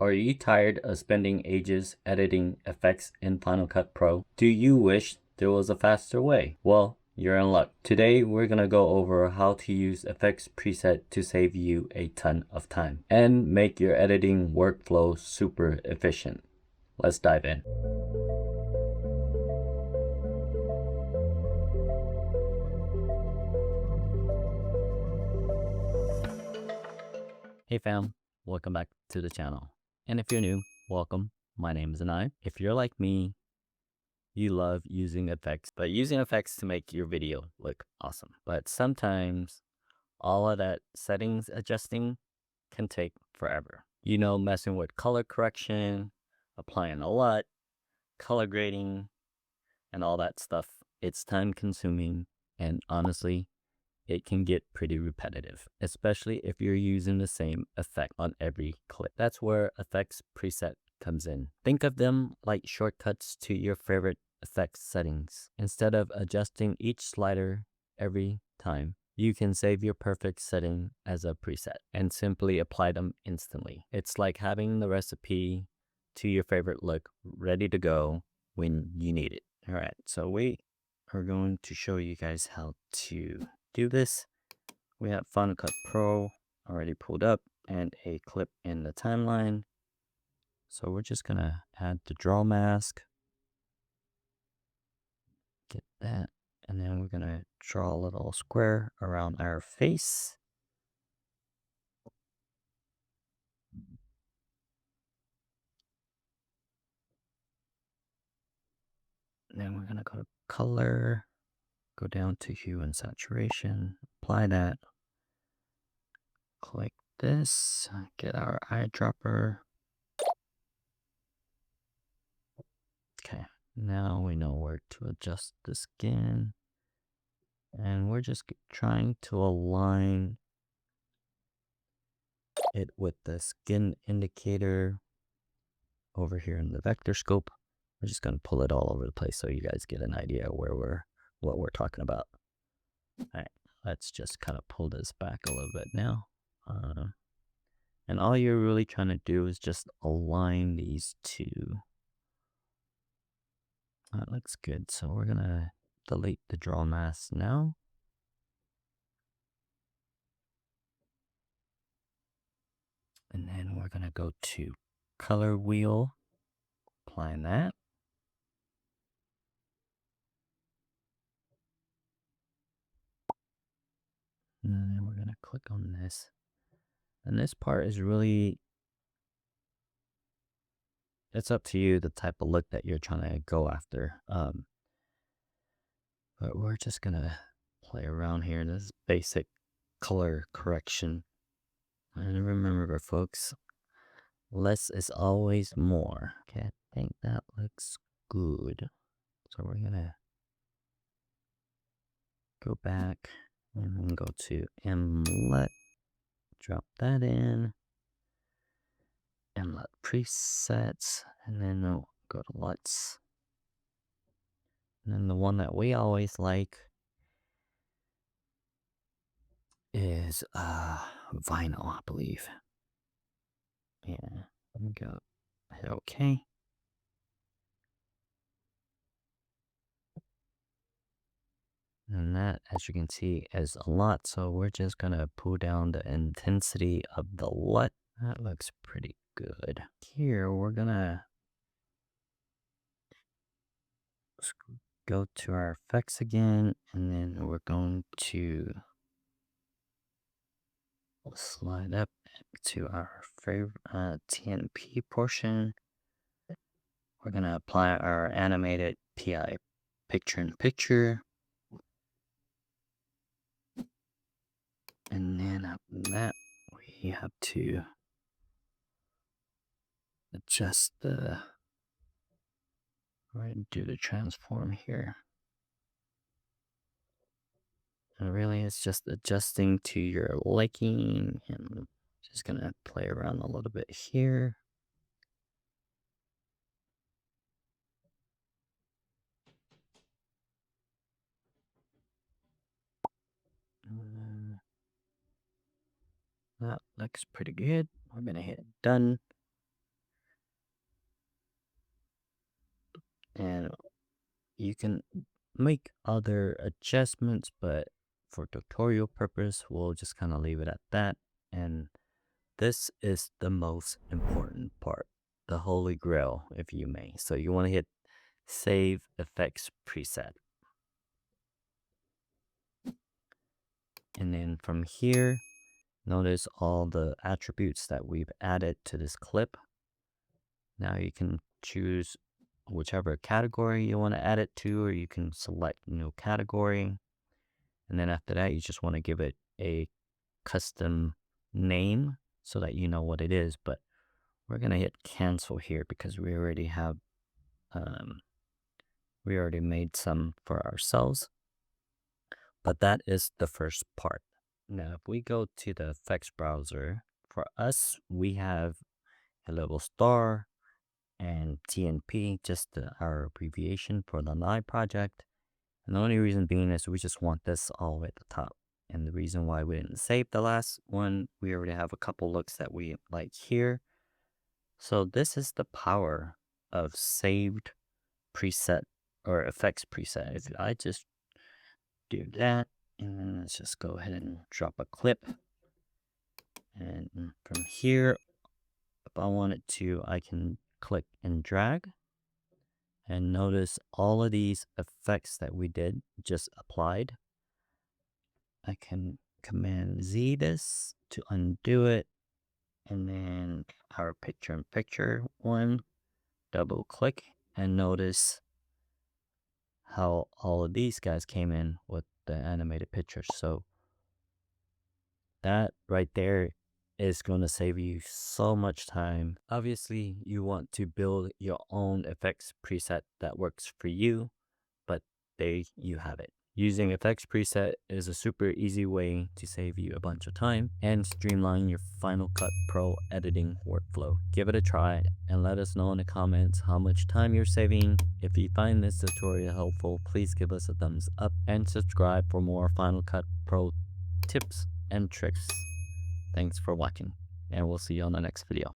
Are you tired of spending ages editing effects in Final Cut Pro? Do you wish there was a faster way? Well, you're in luck. Today we're gonna go over how to use effects preset to save you a ton of time and make your editing workflow super efficient. Let's dive in. Hey fam, welcome back to the channel. And if you're new, welcome. My name is 𝗫𝗏. If you're like me, you love using effects, but using effects to make your video look awesome. But sometimes all of that settings adjusting can take forever. You know, messing with color correction, applying a LUT, color grading, and all that stuff. It's time consuming, and honestly, it can get pretty repetitive, especially if you're using the same effect on every clip. That's where effects preset comes in. Think of them like shortcuts to your favorite effects settings. Instead of adjusting each slider every time, you can save your perfect setting as a preset and simply apply them instantly. It's like having the recipe to your favorite look ready to go when you need it. All right, so we are going to show you guys how to do this. We have Final Cut Pro already pulled up and a clip in the timeline. So we're just gonna add the draw mask. Get that. And then we're gonna draw a little square around our face. And then we're gonna go to color, go down to hue and saturation, apply that. Click this, get our eyedropper. Okay, now we know where to adjust the skin. And we're just trying to align it with the skin indicator over here in the vector scope. We're just going to pull it all over the place so you guys get an idea where what we're talking about. All right, let's just kind of pull this back a little bit now. And all you're really trying to do is just align these two. That looks good. So we're going to delete the draw mask now. And then we're going to go to color wheel, applying that. And then we're going to click on this. And this part is really, it's up to you the type of look that you're trying to go after. But we're just going to play around here. This is basic color correction. And remember, folks, less is always more. Okay, I think that looks good. So we're going to go back and then go to 𝗪𝗏𝗕𝗏. Drop that in. 𝗪𝗏𝗕𝗏 presets. And then we'll go to LUTs. And then the one that we always like is vinyl, I believe. Yeah, let me go hit OK. And that, as you can see, is a lot. So we're just gonna pull down the intensity of the LUT. That looks pretty good. Here we're gonna go to our effects again, and then we're going to slide up to our favorite TNP portion. We're gonna apply our animated PI picture-in-picture. And then after that, we have to adjust the, right, do the transform here. And really it's just adjusting to your liking, and just gonna play around a little bit here. That looks pretty good. We're gonna hit done. And you can make other adjustments, but for tutorial purpose, we'll just kind of leave it at that. And this is the most important part, the holy grail, if you may. So you want to hit Save Effects Preset. And then from here, notice all the attributes that we've added to this clip. Now you can choose whichever category you want to add it to, or you can select new category. And then after that, you just want to give it a custom name so that you know what it is. But we're going to hit cancel here because we already have, we already made some for ourselves. But that is the first part. Now, if we go to the effects browser, for us, we have a little star and TNP, just our abbreviation for the Eye project. And the only reason being is we just want this all the way at the top. And the reason why we didn't save the last one, we already have a couple looks that we like here. So this is the power of saved preset or effects preset. If I just do that, and then let's just go ahead and drop a clip. And from here, if I wanted to, I can click and drag. And notice all of these effects that we did just applied. I can Command Z this to undo it. And then our picture-in-picture one, double click, and notice how all of these guys came in with the animated pictures. So that right there is going to save you so much time. Obviously, you want to build your own effects preset that works for you, but there you have it. Using effects preset is a super easy way to save you a bunch of time and streamline your Final Cut Pro editing workflow. Give it a try and let us know in the comments how much time you're saving. If you find this tutorial helpful, please give us a thumbs up and subscribe for more Final Cut Pro tips and tricks. Thanks for watching, and we'll see you on the next video.